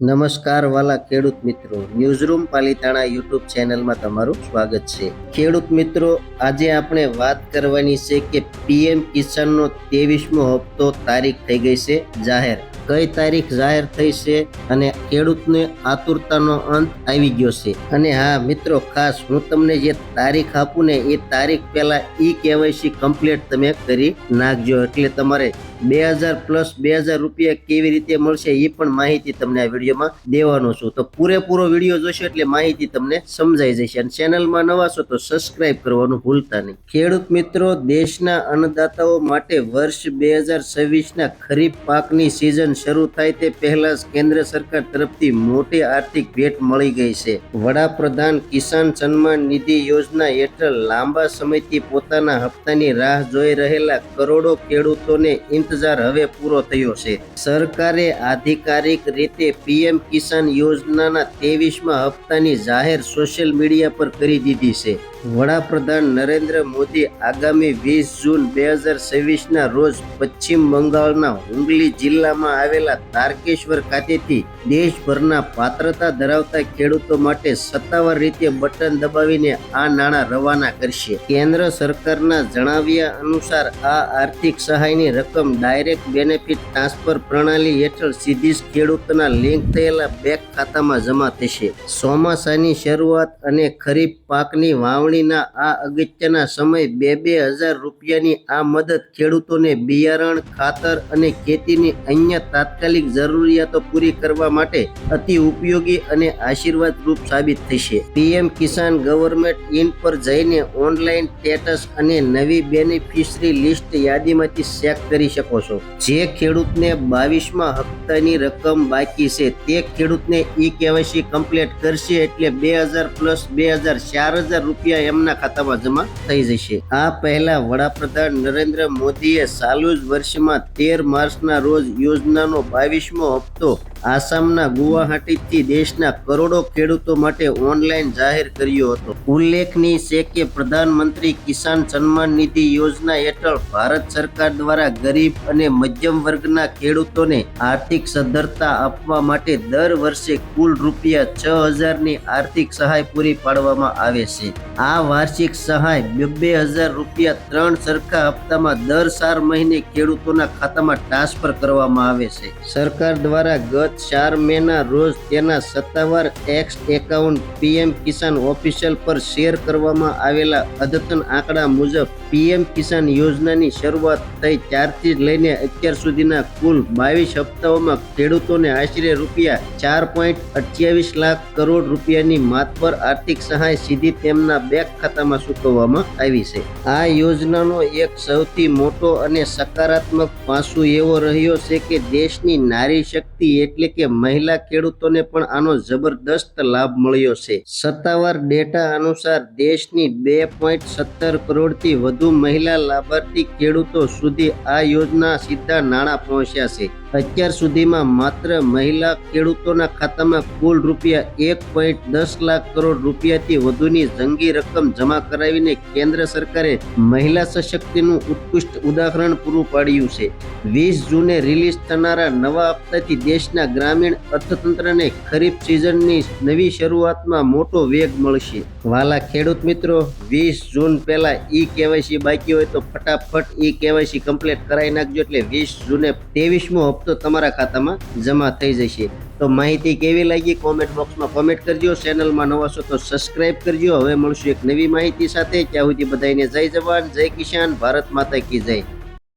નમસ્કાર વાલા ખેડૂત મિત્રો, ન્યૂઝરૂમ પાલિતાણા યુટ્યુબ ચેનલમાં તમારું સ્વાગત છે। ખેડૂત મિત્રો, આજે આપણે વાત કરવાની છે કે પીએમ કિસાનનો 23મો હપ્તો તારીખ થઈ ગઈ છે જાહેર। કઈ તારીખ જાહેર થઈ છે અને ખેડૂતને આતુરતાનો અંત આવી ગયો છે। અને હા મિત્રો, ખાસ હું તમને જે તારીખ આપું ને એ તારીખ પહેલા KYC કમ્પ્લીટ તમે કરી નાખજો, એટલે તમારે 2000 પ્લસ 2000 રૂપિયા કેવી રીતે મળશે એ પણ માહિતી તમને આ વિડીયોમાં દેવાનો છું। તો પૂરેપૂરો વિડીયો જોશો એટલે માહિતી તમને સમજાઈ જશે। અને ચેનલમાં નવા છો તો સબસ્ક્રાઇબ કરવાનું ભૂલતા નહીં। ખેડૂત મિત્રો, દેશના અન્નદાતાઓ માટે વર્ષ 2026ના ખરીફ પાકની સિઝન શરૂ થાય તે પહેલા જ કેન્દ્ર સરકાર તરફથી મોટી આર્થિક ભેટ મળી ગઈ છે। વડાપ્રધાન કિસાન સન્માન નિધિ યોજના હેઠળ લાંબા સમયથી પોતાના હપ્તાની રાહ જોઈ રહેલા કરોડો ખેડૂતોને ઇંતજાર હવે પૂરો થયો છે। સરકારે આધિકારિક રીતે પીએમ કિસાન યોજનાના 23મા હપ્તાની જાહેર સોશિયલ મીડિયા પર કરી દીધી છે। વડાપ્રધાન નરેન્દ્ર મોદી આગામી 20 જૂન 2026ના રોજ પશ્ચિમ બંગાળના હુગલી જિલ્લામાં આવેલા તારકેશ્વર ખાતેથી દેશભરના પાત્રતા ધરાવતા ખેડૂતો માટે સત્તાવાર રીતે બટન દબાવીને આ નાણાં રવાના કરશે। કેન્દ્ર સરકારના જણાવ્યા અનુસાર આ આર્થિક સહાયની રકમ ડાયરેક્ટ બેનિફિટ ટ્રાન્સફર પ્રણાલી હેઠળ સીધી જ ખેડૂતોના લિંક થયેલા બેંક ખાતામાં જમા થશે। ચોમાસાની શરૂઆત અને ખરીફ પાકની વાવણીના આ અગત્યના સમય 2,000 રૂપિયાની આ મદદ ખેડૂતોને બિયારણ, ખાતર અને ખેતીની અન્ય તાત્કાલિક જરૂરિયાતો પૂરી કરવા માટે અતિ ઉપયોગી અને આશીર્વાદ રૂપ સાબિત થશે। પીએમ કિસાન ગવર્મેન્ટ ઇન પર જઈને ઓનલાઈન સ્ટેટસ અને નવી બેનિફિશરી લિસ્ટ યાદીમાંથી ચેક કરી શકો છો। જે ખેડૂતને 22મા હપ્તાની રકમ બાકી છે તે ખેડૂતને KYC કમ્પ્લીટ કરશે એટલે 2000 પ્લસ 2000 4000 રૂપિયા એમના ખાતામાં જમા થઈ જશે। આ પહેલા વડાપ્રધાન નરેન્દ્ર મોદીએ ચાલુ જ વર્ષમાં 13 માર્ચના રોજ યોજનાનો 22મો હપ્તો આસામના ગુવાહાટીથી દેશના કરોડો ખેડૂતો માટે ઓનલાઈન જાહેર કર્યો હતો। ઉલ્લેખનીય છે કે પ્રધાનમંત્રી કિસાન સન્માન નિધિ યોજના હેઠળ ભારત સરકાર દ્વારા ગરીબ અને મધ્યમ વર્ગના ખેડૂતોને આર્થિક સદ્ધરતા આપવા માટે દર વર્ષે કુલ રૂપિયા 6000ની આર્થિક સહાય પૂરી પાડવામાં આવે છે। આ વાર્ષિક સહાય 2,000 રૂપિયા 3 સરખા હપ્તામાં દર 4 મહિને ખેડૂતોના ખાતામાં ટ્રાન્સફર કરવામાં આવે છે। સરકાર દ્વારા ગત 4 મેના રોજ તેના સત્તાવાર એક્સ એકાઉન્ટ પીએમ કિસાન ઓફિશિયલ પર શેર કરવામાં આવેલા અદ્યતન આંકડા મુજબ પીએમ કિસાન યોજનાની શરૂઆત થઈ ત્યારથી લઈને અત્યાર સુધીના કુલ 22 હપ્તાઓમાં ખેડૂતોને આશરે રૂપિયા 4.28 લાખ કરોડ રૂપિયાની માતબર આર્થિક સહાય સીધી તેમના બેંક ખાતામાં ચૂકવવામાં આવી છે। આ યોજનાનો એક સૌથી મોટો અને સકારાત્મક પાસું એવો રહ્યો છે કે દેશની નારી શક્તિ એટલે કે મહિલા ખેડૂતોને પણ આનો જબરદસ્ત લાભ મળ્યો છે। સત્તાવાર ડેટા અનુસાર દેશની 2.17 કરોડથી વધુ મહિલા લાભાર્થી ખેડૂતો સુધી આ યોજના સીધા નાણાં પહોંચ્યા છે। અત્યાર સુધીમાં માત્ર મહિલા ખેડૂતોના ખાતામાં કુલ રૂપિયા 1.10 લાખ કરોડ રૂપિયાથી વધુની જંગી રકમ જમા કરાવીને કેન્દ્ર સરકારે મહિલા સશક્તિનું ઉત્કૃષ્ટ ઉદાહરણ પૂરું પાડ્યું છે। 20 જૂને રિલીઝ થનારા નવા હપ્તાથી દેશના ગ્રામીણ અર્થતંત્રને ખરીફ સિઝનની નવી શરૂઆતમાં મોટો વેગ મળશે। વાલા ખેડૂત મિત્રો, 20 જૂન પહેલા KYC બાકી હોય તો ફટાફટ KYC કમ્પ્લીટ કરાવી નાખજો, એટલે 20 જૂને 23મો હપ્તો તમારા ખાતામાં જમા થઈ જશે। તો માહિતી કેવી લાગી કોમેન્ટ બોક્સમાં કોમેન્ટ કરજો। ચેનલમાં નવા છો તો સબસ્ક્રાઇબ કરજો। હવે મળશું એક નવી માહિતી સાથે। ત્યાં સુધી બધાને જય જવાન, જય કિસાન, ભારત માતા કી જય।